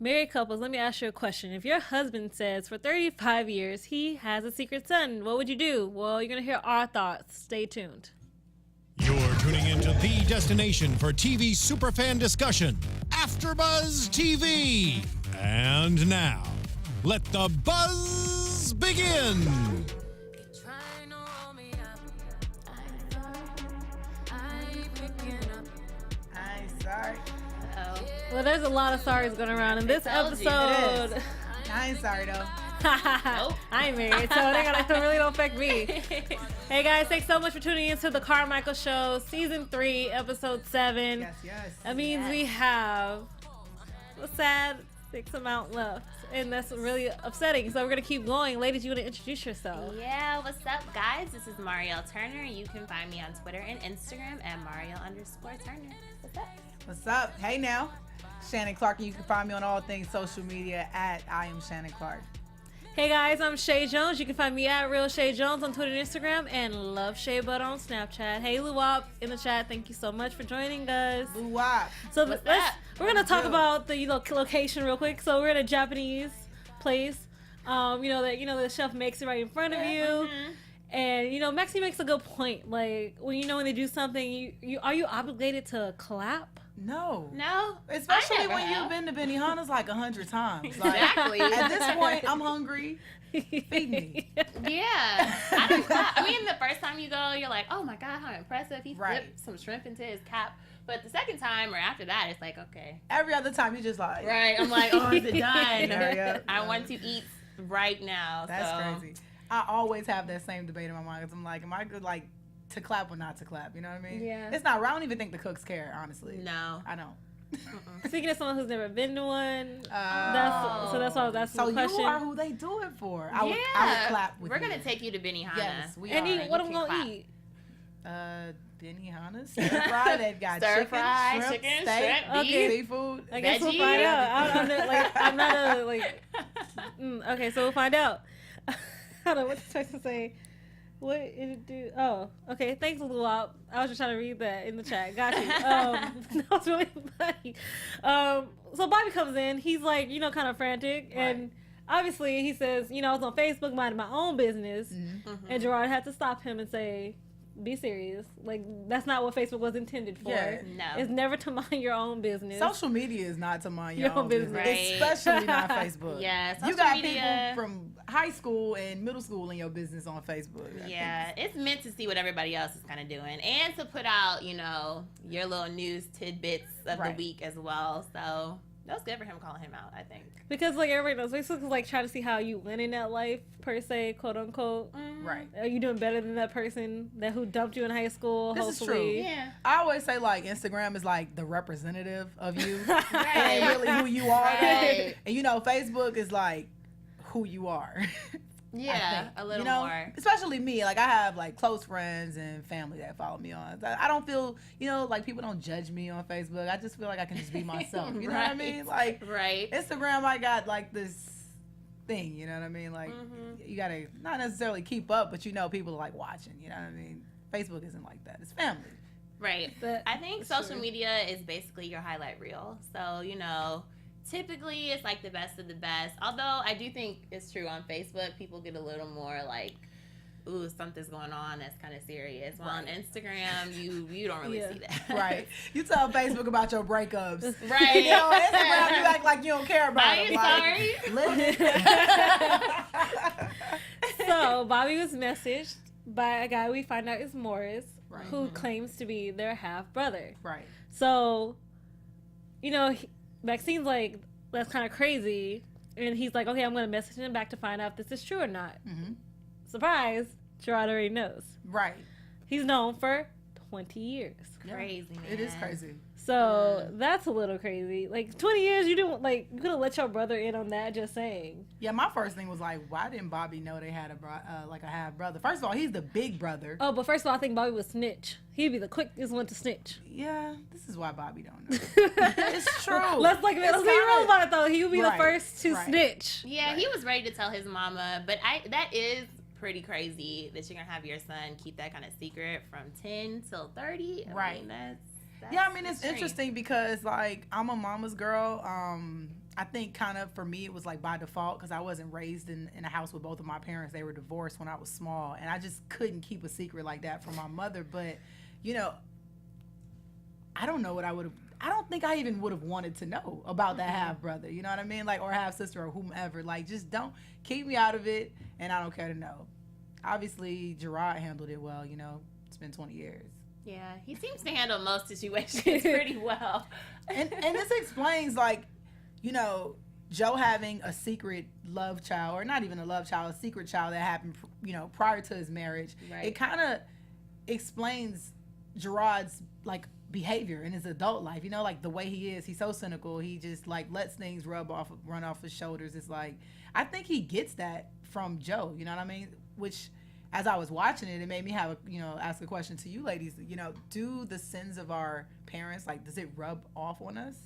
Married couples, let me ask you a question. If your husband says for 35 years he has a secret son, what would you do? Well, you're going to hear our thoughts. Stay tuned. You're tuning into the destination for TV superfan discussion, AFTERBUZZ TV. And now, let the buzz begin. Sorry. Well, there's a lot of sorries going around in this episode. I ain't sorry though. Nope. I ain't married, so that really don't affect me. Hey guys, thanks so much for tuning in to the Carmichael Show, Season 3, Episode 7. Yes. That means we have a sad 6 amount left, and that's really upsetting. So we're going to keep going. Ladies, you want to introduce yourself? Yeah, what's up, guys? This is Mariel Turner. You can find me on Twitter and Instagram at Mariel_Turner. What's up? What's up? Hey now, Shannon Clark, and you can find me on all things social media at I am Shannon Clark. Hey guys, I'm Chae Jones. You can find me at Real Chae Jones on Twitter and Instagram, and Love Chae Butt on Snapchat. Hey Luwop in the chat, thank you so much for joining us. Luwop. So we're gonna talk about the location real quick. So we're in a Japanese place. The chef makes it right in front of you. Mm-hmm. And Maxie makes a good point. Like when they do something, you are you obligated to clap? No. I Especially never when have. you've been to Benihana's like 100 times. Like, Exactly. At this point, I'm hungry. Feed me. Yeah. I mean, the first time you go, you're like, oh my God, how impressive. He Right. flipped some shrimp into his cap. But the second time or after that, it's like, okay. Every other time, you're just like, Right. I'm like, oh, is it done? Hurry up. I want to eat right now. That's crazy. I always have that same debate in my mind. 'Cause I'm like, am I good, like, to clap or not to clap? You know what I mean? Yeah. It's not. I don't even think the cooks care, honestly. No. I don't. Speaking of someone who's never been to one, So that's why I was asking the question. you are who they do it for. I would clap with We're you. going to take you to Benihana. Yes, we And are. eat, what You I'm can gonna clap. eat? Benihana, stir fry. They've got Stir fry, shrimp, chicken, steak, shrimp, beef. Okay. seafood. I guess we'll Veggie? find out. I'm not a okay, so we'll find out. I don't know what the supposed to say. What did it do? Oh, okay. Thanks, Luwop. I was just trying to read that in the chat. Got you. That was really funny. So Bobby comes in. He's like, kind of frantic, and obviously he says, I was on Facebook minding my own business, and Gerard had to stop him and say, be serious. Like, that's not what Facebook was intended for. Yeah. No. It's never to mind your own business. Social media is not to mind your own business, Right. especially not Facebook. Yeah, you social got media- people from high school and middle school in your business on Facebook. Yeah, it's meant to see what everybody else is kind of doing and to put out, your little news tidbits of the week as well. So that was good for him calling him out, I think. Because, everybody knows, Facebook is, trying to see how you win in that life, per se, quote unquote. Right. Are you doing better than that person who dumped you in high school? This is true. Yeah. I always say, Instagram is, the representative of you. Right. And really who you are. Right. And, Facebook is, who you are. Yeah, a little more. Especially me. I have close friends and family that follow me on. I don't feel, people don't judge me on Facebook. I just feel like I can just be myself. You know what I mean? Right. Instagram, I got this thing. You know what I mean? You gotta not necessarily keep up, but people are watching. You know what I mean? Facebook isn't like that. It's family. Right. But I think social media is basically your highlight reel. So, typically it's the best of the best. Although I do think it's true on Facebook, people get a little more ooh, something's going on that's kind of serious. While on Instagram, you don't really see that. Right. You tell Facebook about your breakups. Right. On Instagram, you act like you don't care about Are it. you sorry? So, Bobby was messaged by a guy we find out is Morris, Right. who claims to be their half-brother. Right. So, Maxine's like, that's kind of crazy. And he's like, okay, I'm going to message him back to find out if this is true or not. Mm-hmm. Surprise, Gerard already knows. Right. He's known for 20 years. Crazy, man. It is crazy. So that's a little crazy. 20 years, you didn't you could have let your brother in on that. Just saying. Yeah, my first thing was why didn't Bobby know they had a half brother? First of all, he's the big brother. Oh, but first of all, I think Bobby would snitch. He'd be the quickest one to snitch. Yeah, this is why Bobby don't know. It's true. Let's be real about it though. He would be the Right, first to right. snitch. Yeah, he was ready to tell his mama, but that is pretty crazy that you're gonna have your son keep that kind of secret from 10 till 30. I Right. mean, that's Yeah, I mean, it's extreme. interesting because I'm a mama's girl. I think kind of for me it was like by default because I wasn't raised in a house with both of my parents. They were divorced when I was small, and I just couldn't keep a secret like that from my mother. But you know, I don't know what I would have. I don't think I even would have wanted to know about that half brother. You know what I mean? Like, or half sister or whomever. Like, just don't keep me out of it, and I don't care to know. Obviously, Gerard handled it well. You know, it's been 20 years. Yeah, he seems to handle most situations pretty well. And this explains, like, you know, Joe having a secret love child, or not even a love child, a secret child that happened, you know, prior to his marriage. Right. It kind of explains Gerard's, like, behavior in his adult life. You know, like, the way he is. He's so cynical. He just, like, lets things run off his shoulders. It's like, I think he gets that from Joe. You know what I mean? Which, as I was watching it, it made me have a, you know, ask a question to you ladies. You know, do the sins of our parents, like, does it rub off on us?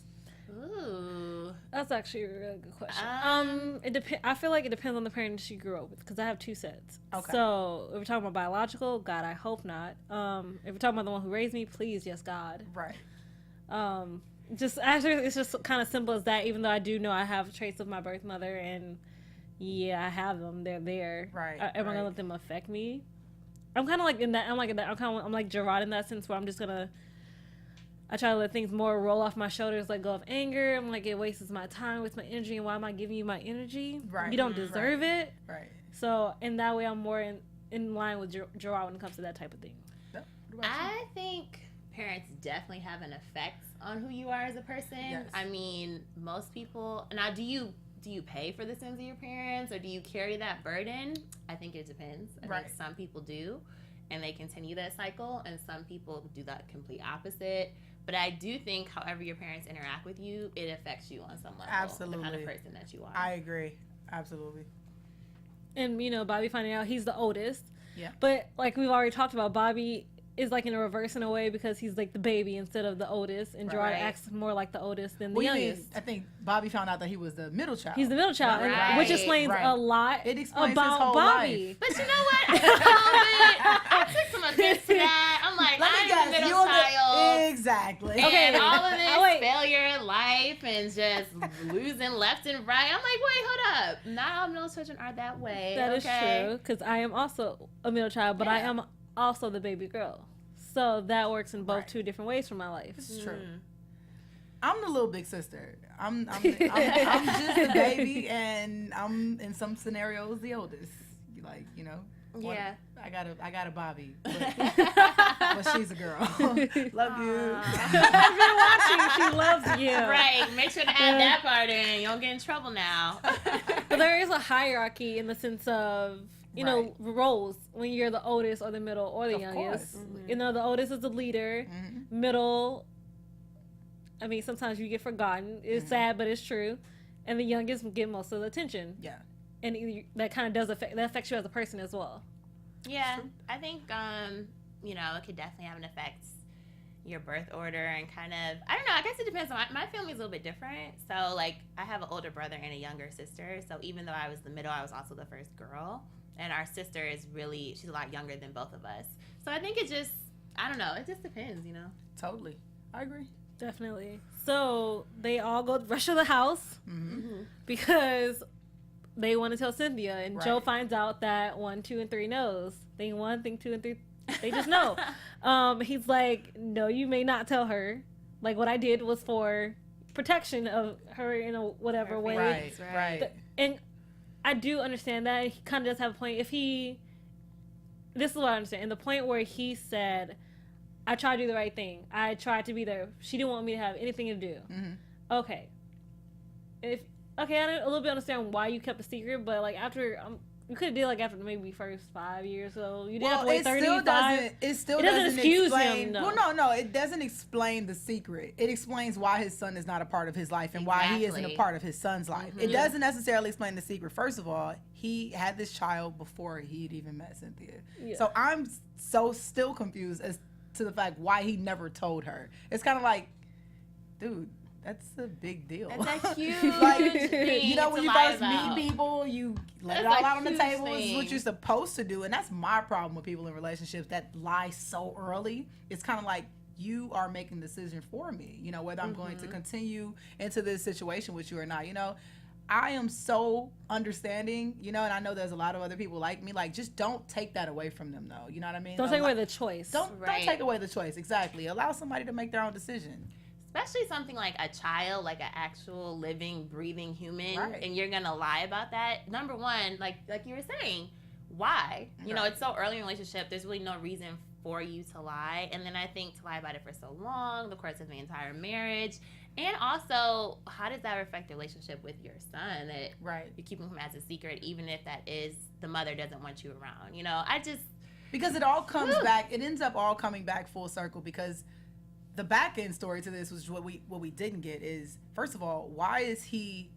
Ooh, That's actually a really good question. It depends. I feel like it depends on the parent she grew up with because I have two sets. Okay. So if we're talking about biological, God, I hope not. If we're talking about the one who raised me, please, yes, God. Right. Just actually, it's just kind of simple as that. Even though I do know I have traits of my birth mother, and yeah, I have them. They're there. Right. Am I gonna let them affect me? I'm kind of like in that. I'm like Gerard in that sense where I'm just gonna. I try to let things more roll off my shoulders, let go of anger. I'm like, it wastes my time, wastes my energy, and why am I giving you my energy? Right. You don't deserve it. Right. So, in that way, I'm more in line with Gerard when it comes to that type of thing. What about you? I think parents definitely have an effect on who you are as a person. Yes. I mean, most people. Now, do you pay for the sins of your parents, or do you carry that burden? I think it depends. I think some people do, and they continue that cycle, and some people do that complete opposite. But I do think, however your parents interact with you, it affects you on some level. Absolutely. The kind of person that you are. I agree. Absolutely. And, you know, Bobby finding out he's the oldest. Yeah. But, like we've already talked about, Bobby is, like, in a reverse in a way because he's, like, the baby instead of the oldest. And Gerard acts more like the oldest than the youngest. I think Bobby found out that he was the middle child. He's the middle child, which explains a lot it explains about his whole Bobby. life. But you know what? I took some offense to that. I'm like, I'm the middle child. Exactly. And all of this failure in life and just losing left and right. I'm like, wait, hold up. Not all middle children are that way. That is true, because I am also a middle child, but I am also the baby girl. So that works in both two different ways for my life. It's true. I'm the little big sister. I'm just the baby, and I'm in some scenarios the oldest. Like, you know. Yeah. I got a Bobby, but she's a girl. Love you. I've been watching. She loves you. Right. Make sure to add that part in. You don't get in trouble now. But there is a hierarchy in the sense of, you know, roles when you're the oldest or the middle or the youngest. You know, the oldest is the leader. Middle, I mean, sometimes you get forgotten. It's sad, but it's true. And the youngest get most of the attention. Yeah. And that kind of does affects you as a person as well. Yeah, I think you know, it could definitely have an effect your birth order and kind of, I don't know, I guess it depends on my family's a little bit different. So like I have an older brother and a younger sister. So even though I was the middle, I was also the first girl. And our sister is she's a lot younger than both of us. So I think it just, I don't know, it just depends, you know. Totally. I agree. Definitely. So they all go rush to the house because they want to tell Cynthia, and Joe finds out that 1, 2, and 3 knows. Thing 1, thing 2, and 3, they just know. He's like, no, you may not tell her. Like, what I did was for protection of her in a whatever way. Right. And I do understand that. He kind of does have a point. This is what I understand. In the point where he said, I tried to do the right thing. I tried to be there. She didn't want me to have anything to do. Okay. I a little bit understand why you kept a secret, but like after you could have did like after maybe first 5 years, so you didn't have to wait 35. It still doesn't excuse explain, him. No. Well, no, it doesn't explain the secret. It explains why his son is not a part of his life and why he isn't a part of his son's life. It doesn't necessarily explain the secret. First of all, he had this child before he'd even met Cynthia. So I'm still confused as to the fact why he never told her. It's kind of like, dude, that's a big deal. That's a huge thing. You know, when you first meet meet people, you let it all out on the table. It's what you're supposed to do. And that's my problem with people in relationships that lie so early. It's kind of like, you are making the decision for me, you know, whether I'm going to continue into this situation with you or not. You know, I am so understanding, you know, and I know there's a lot of other people like me. Like, just don't take that away from them, though. You know what I mean? Don't take away the choice. Don't take away the choice. Exactly. Allow somebody to make their own decision. Especially something like a child, like an actual living, breathing human, Right. and you're gonna lie about that. Number one, like you were saying, why? You know, it's so early in a relationship. There's really no reason for you to lie. And then I think to lie about it for so long, the course of the entire marriage. And also, how does that affect the relationship with your son? That you're keeping him as a secret, even if that is the mother doesn't want you around. You know, because it all comes back. It ends up all coming back full circle, because the back end story to this was what we didn't get is, first of all, why is he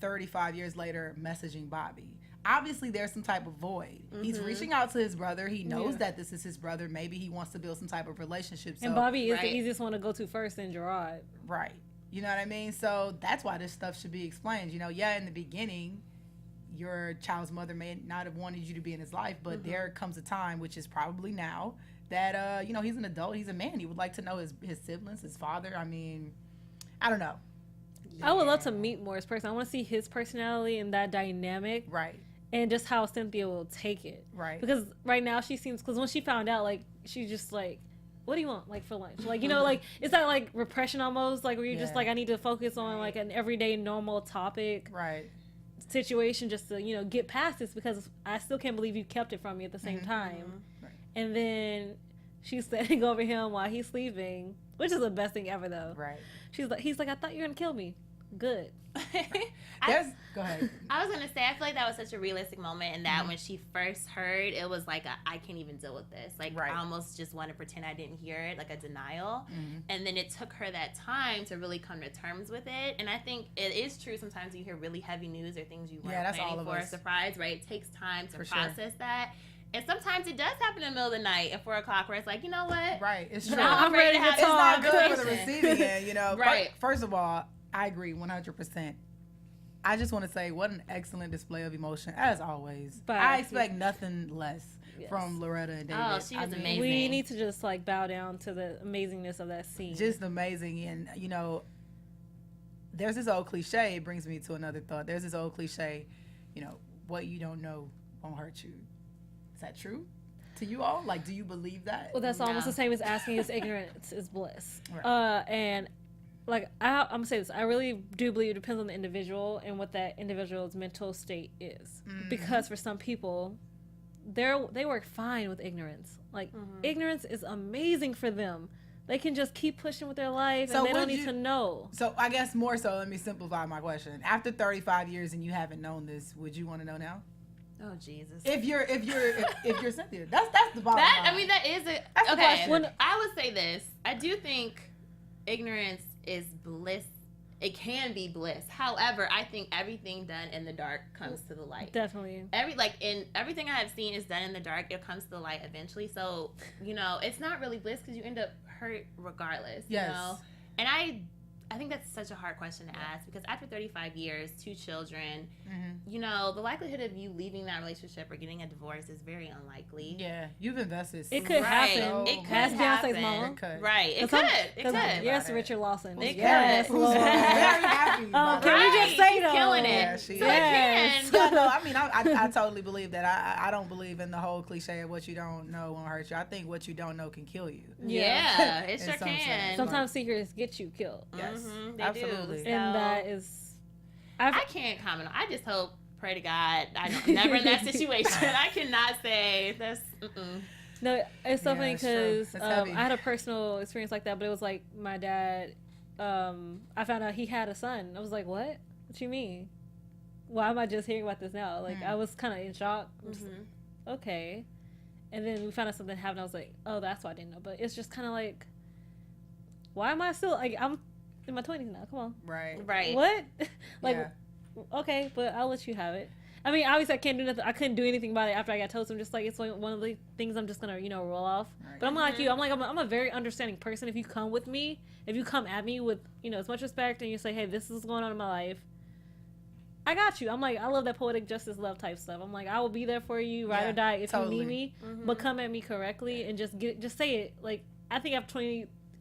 35 years later messaging Bobby? Obviously, there's some type of void. He's reaching out to his brother. He knows that this is his brother. Maybe he wants to build some type of relationship. So, and Bobby is the easiest one to go to first in Gerard. Right. You know what I mean? So that's why this stuff should be explained. You know, in the beginning, your child's mother may not have wanted you to be in his life, but there comes a time, which is probably now, that, you know, he's an adult. He's a man. He would like to know his siblings, his father. I mean, I don't know. I would love to meet more his person. I want to see his personality and that dynamic. Right. And just how Cynthia will take it. Right. Because right now she seems, because when she found out, like, she's just like, what do you want, like, for lunch? Like, you know, like, it's that, like, repression almost, like, where you're just like, I need to focus on, like, an everyday normal topic. Right. Situation just to, you know, get past this, because I still can't believe you kept it from me at the same time. Right. And then she's standing over him while he's sleeping, which is the best thing ever, though. Right. He's like, I thought you were going to kill me. Good. Go ahead. I was gonna say, I feel like that was such a realistic moment, and that when she first heard, it was like I can't even deal with this. Like, I almost just want to pretend I didn't hear it, like a denial. And then it took her that time to really come to terms with it. And I think it is true. Sometimes you hear really heavy news or things you weren't planning for, a surprise, right? It takes time to process that. And sometimes it does happen in the middle of the night at 4 o'clock, where it's like, you know what? Right. It's true. Now I'm ready to have It's not good for the receiving end, you know. Right. First of all, I agree 100%. I just want to say, what an excellent display of emotion, as always. But I expect nothing less from Loretta and David. Oh, she was amazing. We need to just, like, bow down to the amazingness of that scene. Just amazing. And, you know, there's this old cliche. It brings me to another thought. There's this old cliche, you know, what you don't know won't hurt you. Is that true to you all? Like, do you believe that? Well, that's almost the same as asking is ignorance is bliss. Right. And, like, I'm going to say this. I really do believe it depends on the individual and what that individual's mental state is. Because for some people, they work fine with ignorance. Like, ignorance is amazing for them. They can just keep pushing with their life, and they don't need to know. So I guess more so, let me simplify my question. After 35 years and you haven't known this, would you want to know now? Oh, Jesus. If you're Cynthia, that's the bottom line. I mean, that is That's okay. I would say this. I do think ignorance is bliss. It can be bliss. However, I think everything done in the dark comes to the light. Definitely. Everything I have seen is done in the dark. It comes to the light eventually. So, you know, it's not really bliss, because you end up hurt regardless. Yes. You know? And I think that's such a hard question to ask, because after 35 years, 2 children, you know, the likelihood of you leaving that relationship or getting a divorce is very unlikely. Yeah, you've invested. It could happen. It could Ask happen. Beyonce's mom. It could. Right. It could. Yes, Richard Lawson. It Yes, could. who's very happy. Can we just say no? Killing it. Yeah, she So is. it can. Yeah, no, I mean, I totally believe that. I don't believe in the whole cliche of what you don't know won't hurt you. I think what you don't know can kill you. Yeah, it sure In some can. sense. Sometimes secrets get you killed. Yes, They absolutely. do. So And that is... I can't comment on. I just hope, pray to God, I'm never in that situation. I cannot say that's. No, it's so Yeah, funny it's true. because It's heavy. I had a personal experience like that, but it was like my dad. I found out he had a son. I was like, "What? What you mean? Why am I just hearing about this now?" Like I was kind of in shock. I'm just like, okay, and then we found out something happened. I was like, "Oh, that's why I didn't know." But it's just kind of like, why am I still like I'm in my 20s now? Come on, Right. what? Like, Yeah. okay, but I'll let you have it. I mean, obviously, I can't do nothing. I couldn't do anything about it after I got told. So I'm just like, it's like one of the things I'm just gonna, roll off. Right. But I'm like you. I'm a very understanding person. If you come with me, if you come at me with, as much respect, and you say, hey, this is what's going on in my life, I got you. I'm like, I love that poetic justice love type stuff. I'm like, I will be there for you, ride or die if totally. you need me. But come at me correctly and just say it. Like, I think after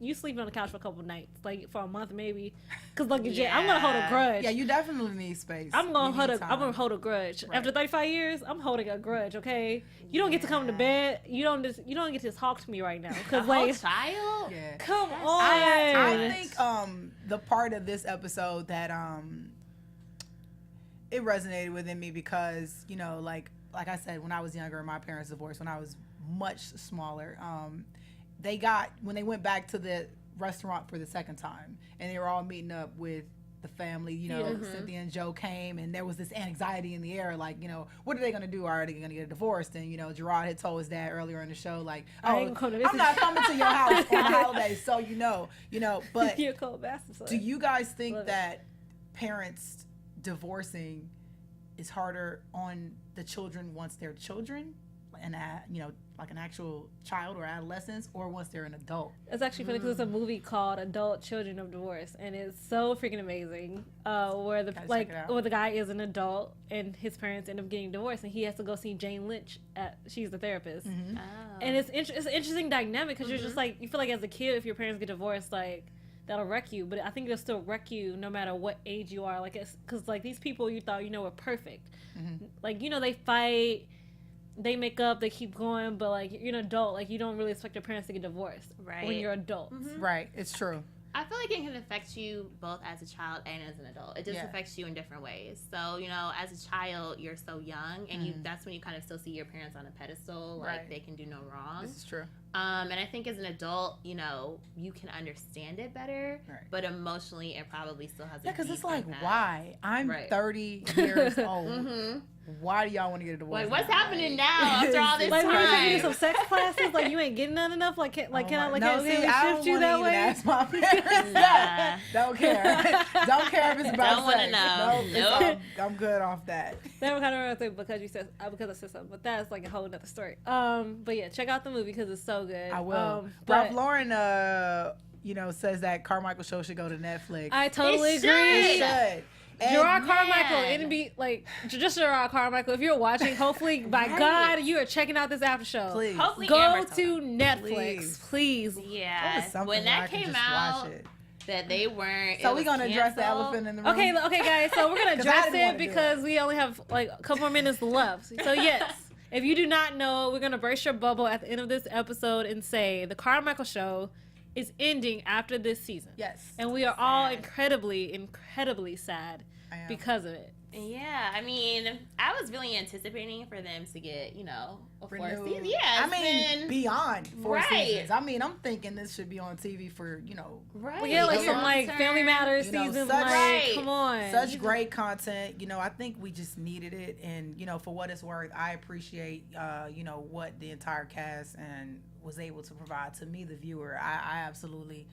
you sleeping on the couch for a couple nights, like for a month maybe, because like I'm gonna hold a grudge. Yeah, you definitely need space. I'm gonna hold a grudge. Right. After 35 years, I'm holding a grudge. Okay, you don't get to come to bed. You don't get to just talk to me right now. Because like, child. Yeah. Come on. I think the part of this episode that it resonated within me because, you know, like I said, when I was younger, my parents divorced when I was much smaller. When they went back to the restaurant for the second time, and they were all meeting up with the family, you know, Cynthia and Joe came, and there was this anxiety in the air, like, you know, what are they going to do? Are they going to get divorced? And, you know, Gerard had told his dad earlier in the show, like, I'm not coming to your house on the holidays, so you know, but you're a cold bastard. Do you guys think that parents divorcing is harder on the children once they're children, and you know, like an actual child or adolescence, or once they're an adult? It's actually funny because there's a movie called Adult Children of Divorce, and it's so freaking amazing. Where the guy is an adult and his parents end up getting divorced, and he has to go see Jane Lynch. She's the therapist, and it's an interesting dynamic because you're just like, you feel like as a kid, if your parents get divorced, like, that'll wreck you, but I think it'll still wreck you no matter what age you are. Like, it's because like these people you thought, you know, were perfect, like, you know, they fight, they make up, they keep going, but like, you're an adult, like, you don't really expect your parents to get divorced when you're adults. Right, it's true. I feel like it can affect you both as a child and as an adult. It just affects you in different ways. So, you know, as a child, you're so young, and that's when you kind of still see your parents on a pedestal, like they can do no wrong. This is true. And I think as an adult, you know, you can understand it better, but emotionally, it probably still has a because it's deep like, impact. why? I'm 30 years old. Why do y'all want to get a divorce? Like, what's happening now after all this like, time? Like, when you take some sex classes, like, you ain't getting none enough? Like, can I shift you that way? Ask my parents that. Don't care. Don't care if it's about Don't want to know. Nope. I'm good off that. That was kind of what I think because I said something, but that's like a whole nother story. But yeah, check out the movie because it's so good. I will. Ralph Lauren, you know, says that Carmichael Show should go to Netflix. I totally agree. It should. Gerard Carmichael, it'd be like just Gerard Carmichael. If you're watching, hopefully, by God, you are checking out this after show. Please, hopefully go to Netflix, please. Yeah, when that came out, that they weren't. So we're gonna address the elephant in the room. Okay, guys. So we're gonna address it because we only have like a couple more minutes left. So yes, if you do not know, we're gonna burst your bubble at the end of this episode and say the Carmichael Show is ending after this season. Yes. And we are all incredibly sad because of it. Yeah, I mean, I was really anticipating for them to get, you know, a fourth season. Yeah, I mean, beyond 4 seasons. I mean, I'm thinking this should be on TV for, you know, well, yeah, like some like Family Matters season. Come on, such great content. You know, I think we just needed it, and you know, for what it's worth, I appreciate, you know, what the entire cast and was able to provide to me, the viewer. I absolutely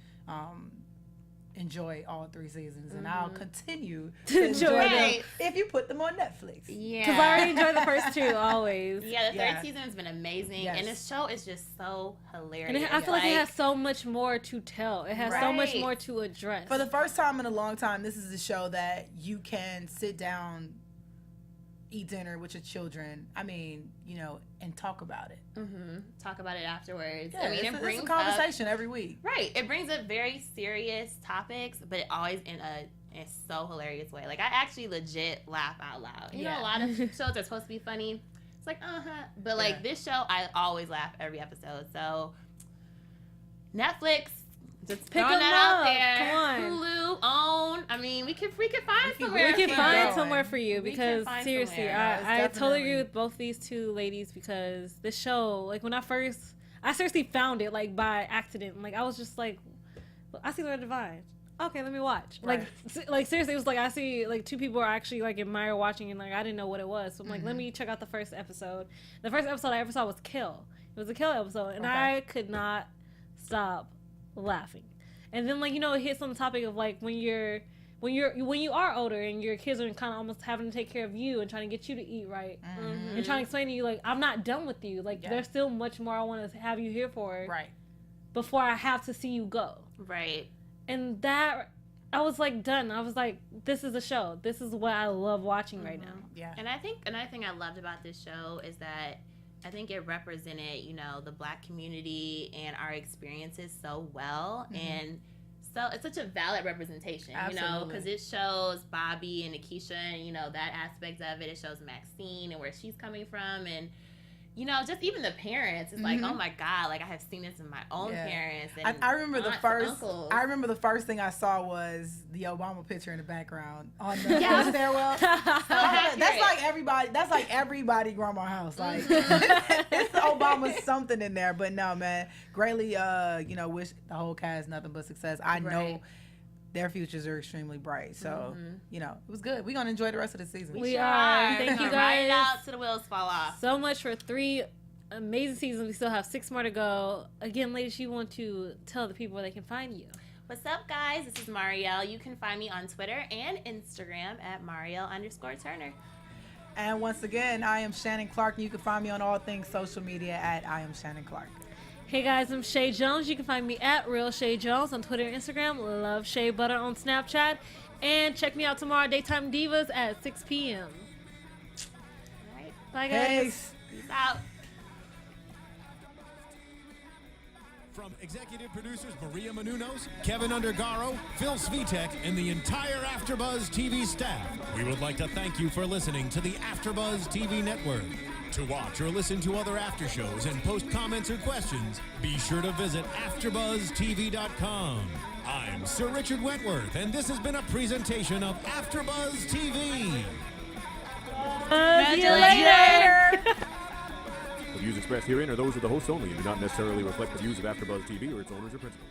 enjoy all 3 seasons, and I'll continue to enjoy them if you put them on Netflix. Yeah, because I already enjoy the first 2 always. Yeah, the 3rd season has been amazing, and this show is just so hilarious. And I feel like it has so much more to tell. It has so much more to address. For the first time in a long time, this is a show that you can sit down, eat dinner with your children, I mean, you know, and talk about it. Talk about it afterwards. Yeah, I mean, it brings a conversation every week. Right. It brings up very serious topics, but it always in a so hilarious way. Like, I actually legit laugh out loud. You know, a lot of shows are supposed to be funny. It's like, But, like, this show, I always laugh every episode. So, Netflix, just pick throwing that out there. Come on. Hulu, OWN. I mean, we could find somewhere. We can find somewhere for you because seriously, I totally agree with both these 2 ladies because this show, like when I seriously found it like by accident. Like I was just like, I see Lord Divine. Okay, let me watch. Like seriously, it was like I see like 2 people are actually like admire watching, and like I didn't know what it was. So I'm like, let me check out the first episode. The first episode I ever saw was Kill. It was a Kill episode, and I could not stop laughing. And then like, you know, it hits on the topic of like when you are older and your kids are kind of almost having to take care of you and trying to get you to eat right, and trying to explain to you like, I'm not done with you, like there's still much more I want to have you here for before I have to see you go. And that, I was like done. I was like, this is a show. This is what I love watching right now. And I think another thing I loved about this show is that I think it represented, you know, the Black community and our experiences so well. And so it's such a valid representation, you know, because it shows Bobby and Akeisha and, you know, that aspect of it. It shows Maxine and where she's coming from. And, you know, just even the parents, it's like, oh my God, like I have seen this in my own parents. And I remember I remember the first thing I saw was the Obama picture in the background on the stairwell. That's like everybody grandma house. Like it's Obama something in there. But no, man, greatly, you know, wish the whole cast nothing but success. I know their futures are extremely bright. So, you know, it was good. We're going to enjoy the rest of the season. We are. Thank you guys. Right out to the wheels fall off. So much for 3 amazing seasons. We still have 6 more to go. Again, ladies, you want to tell the people where they can find you. What's up, guys? This is Mariel. You can find me on Twitter and Instagram at Mariel_Turner. And once again, I am Shannon Clark. You can find me on all things social media at I am Shannon Clark. Hey guys, I'm Chae Jones. You can find me at Real Chae Jones on Twitter and Instagram. Love Shea Butter on Snapchat. And check me out tomorrow, Daytime Divas at 6 p.m. All right. Bye, guys. Peace out. From executive producers Maria Menounos, Kevin Undergaro, Phil Svitek, and the entire AfterBuzz TV staff, we would like to thank you for listening to the AfterBuzz TV network. To watch or listen to other after shows and post comments or questions, be sure to visit AfterBuzzTV.com. I'm Sir Richard Wentworth, and this has been a presentation of AfterBuzz TV. See you later. The views expressed herein are those of the hosts only and do not necessarily reflect the views of AfterBuzz TV or its owners or principals.